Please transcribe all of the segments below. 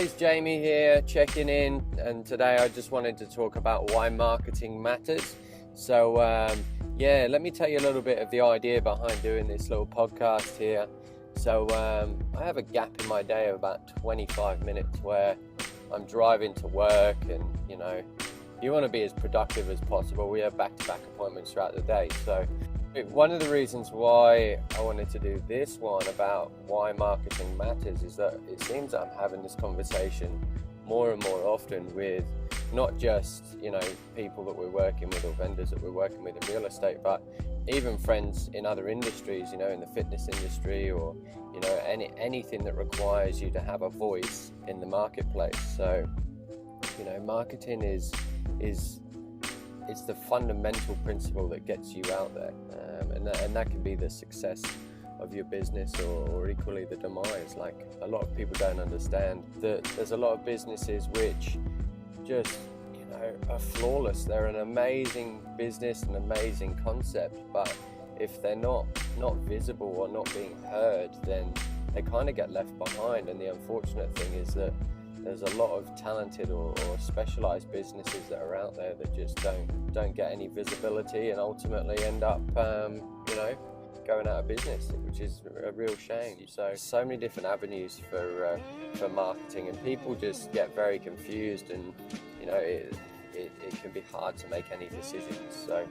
guys, Jamie here, checking in, and today I just wanted to talk about why marketing matters. So let me tell you a little bit of the idea behind doing this little podcast here. So I have a gap in my day of about 25 minutes where I'm driving to work, and you want to be as productive as possible. We have back-to-back appointments throughout the day. So one of the reasons why I wanted to do this one about why marketing matters is that it seems that I'm having this conversation more and more often with not just, people that we're working with or vendors that we're working with in real estate, but even friends in other industries, in the fitness industry or, anything that requires you to have a voice in the marketplace. So, marketing is it's the fundamental principle that gets you out there, and that can be the success of your business or equally the demise. Like, a lot of people don't understand that there's a lot of businesses which just are flawless. They're an amazing business, an amazing concept, but if they're not visible or not being heard, then they kind of get left behind. And the unfortunate thing is that there's a lot of talented or specialized businesses that are out there that just don't get any visibility and ultimately end up going out of business, which is a real shame. So many different avenues for marketing, and people just get very confused, and it can be hard to make any decisions. So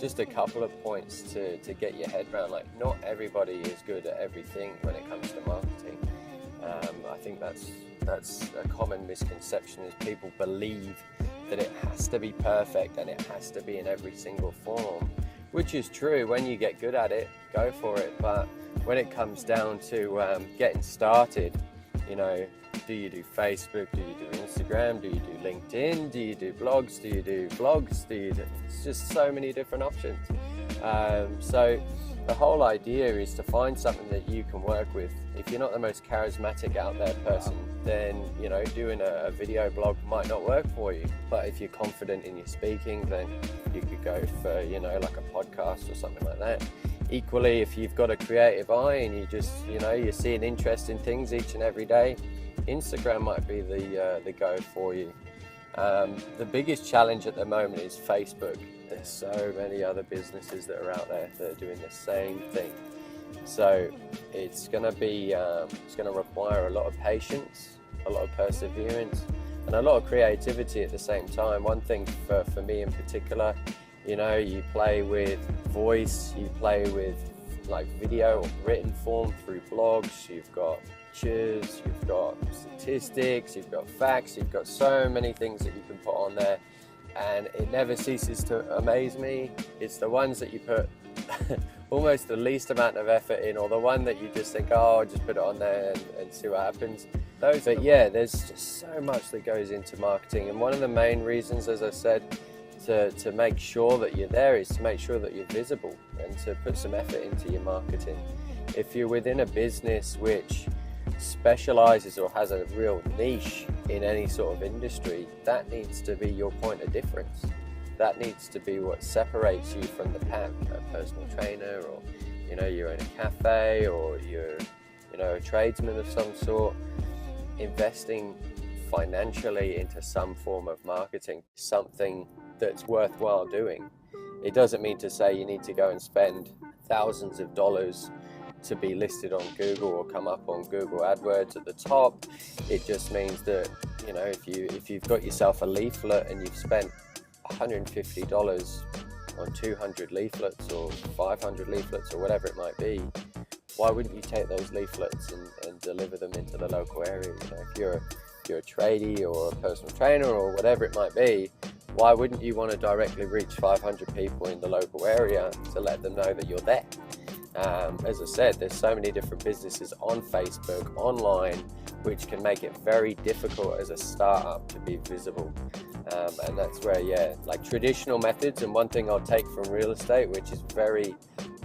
just a couple of points to get your head around. Like, not everybody is good at everything when it comes to marketing. I think that's a common misconception, is people believe that it has to be perfect and it has to be in every single form, which is true. When you get good at it, go for it. But when it comes down to getting started, do you do Facebook? Do you do Instagram? Do you do LinkedIn? Do you do blogs? Do you do vlogs? It's just so many different options. So the whole idea is to find something that you can work with. If you're not the most charismatic out there person, then doing a video blog might not work for you. But if you're confident in your speaking, then you could go for like a podcast or something like that. Equally, if you've got a creative eye and you just you're seeing interesting things each and every day, Instagram might be the go for you. The biggest challenge at the moment is Facebook. There's so many other businesses that are out there that are doing the same thing. So it's going to require a lot of patience, a lot of perseverance, and a lot of creativity at the same time. One thing for me in particular, you play with voice, you play with like video or written form through blogs. You've got pictures, you've got statistics, you've got facts, you've got so many things that you can put on there, and it never ceases to amaze me. It's the ones that you put almost the least amount of effort in, or the one that you just think, I'll just put it on there and see what happens. But there's just so much that goes into marketing, and one of the main reasons, as I said, to make sure that you're there is to make sure that you're visible and to put some effort into your marketing. If you're within a business which specializes or has a real niche in any sort of industry, that needs to be your point of difference. That needs to be what separates you from the pack. A personal trainer, or you're in a cafe, or you're a tradesman of some sort. Investing financially into some form of marketing, something that's worthwhile doing. It doesn't mean to say you need to go and spend thousands of dollars to be listed on Google or come up on Google AdWords at the top. It just means that if you've got yourself a leaflet and you've spent $150 on 200 leaflets or 500 leaflets or whatever it might be, why wouldn't you take those leaflets and deliver them into the local area? If you're a tradie or a personal trainer or whatever it might be, why wouldn't you want to directly reach 500 people in the local area to let them know that you're there? As I said, there's so many different businesses on Facebook, online, which can make it very difficult as a startup to be visible. And that's where, like traditional methods, and one thing I'll take from real estate, which is very,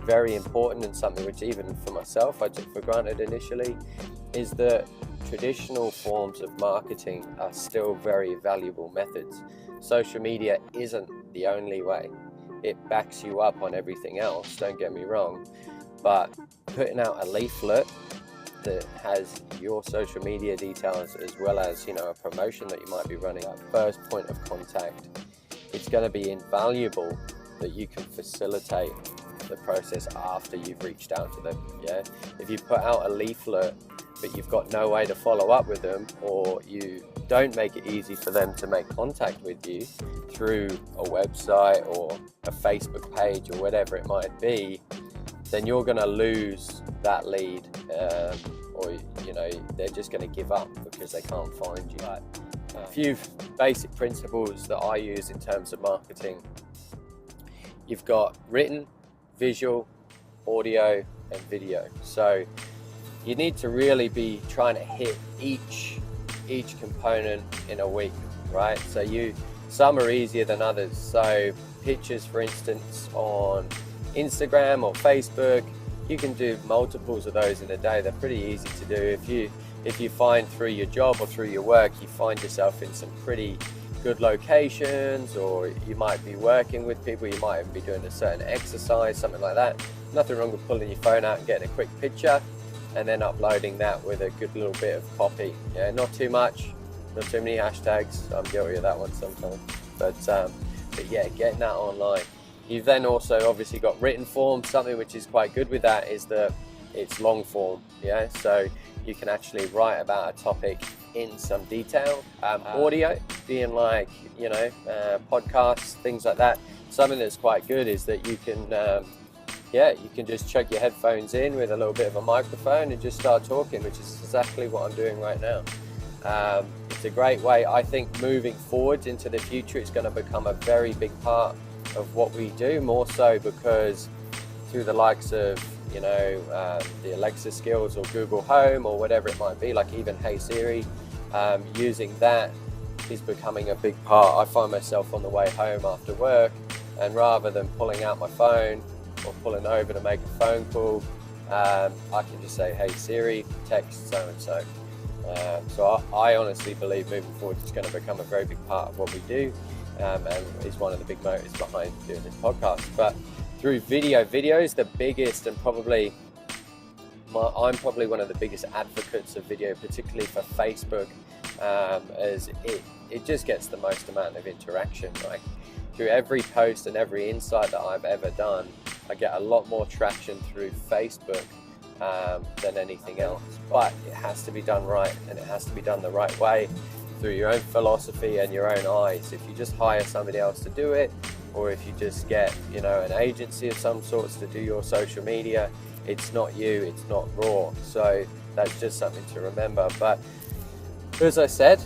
very important, and something which even for myself I took for granted initially, is that traditional forms of marketing are still very valuable methods. Social media isn't the only way. It backs you up on everything else, don't get me wrong, but putting out a leaflet that has your social media details as well as, a promotion that you might be running, that first point of contact, it's going to be invaluable that you can facilitate the process after you've reached out to them. Yeah, if you put out a leaflet but you've got no way to follow up with them, or you don't make it easy for them to make contact with you through a website or a Facebook page or whatever it might be, then you're going to lose that lead, or they're just going to give up because they can't find you. A few basic principles that I use in terms of marketing: you've got written, visual, audio, and video. So you need to really be trying to hit each component in a week, right? So some are easier than others. So pictures, for instance, on Instagram or Facebook, you can do multiples of those in a day. They're pretty easy to do. If you find through your job or through your work, you find yourself in some pretty good locations, or you might be working with people, you might even be doing a certain exercise, something like that. Nothing wrong with pulling your phone out and getting a quick picture and then uploading that with a good little bit of copy. Yeah, not too much, not too many hashtags. I'm guilty of that one sometimes. But yeah, getting that online. You've then also obviously got written form. Something which is quite good with that is that it's long form. Yeah, so you can actually write about a topic in some detail. Audio being like, podcasts, things like that. Something that's quite good is that you can you can just chuck your headphones in with a little bit of a microphone and just start talking, which is exactly what I'm doing right now. It's a great way. I think moving forward into the future, it's going to become a very big part of what we do, more so because through the likes of the Alexa skills or Google Home or whatever it might be, like even Hey Siri, using that is becoming a big part. I find myself on the way home after work, and rather than pulling out my phone or pulling over to make a phone call, I can just say, hey Siri, text so and so. So I honestly believe moving forward it's going to become a very big part of what we do, and is one of the big motives behind doing this podcast. But through videos, the biggest, and I'm probably one of the biggest advocates of video, particularly for Facebook, as it just gets the most amount of interaction. Like through every post and every insight that I've ever done, I get a lot more traction through Facebook than anything else. But it has to be done right, and it has to be done the right way, through your own philosophy and your own eyes. If you just hire somebody else to do it, or if you just get an agency of some sorts to do your social media, it's not you, it's not raw. So that's just something to remember. But as I said,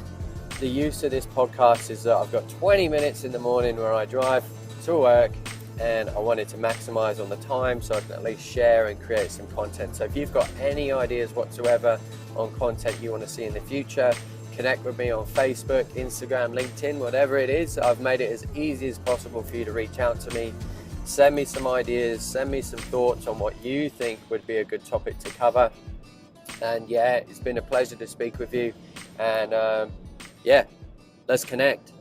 the use of this podcast is that I've got 20 minutes in the morning where I drive to work, and I wanted to maximize on the time so I can at least share and create some content. So if you've got any ideas whatsoever on content you want to see in the future, connect with me on Facebook, Instagram, LinkedIn, whatever it is. I've made it as easy as possible for you to reach out to me. Send me some ideas, send me some thoughts on what you think would be a good topic to cover. And yeah, it's been a pleasure to speak with you. And let's connect.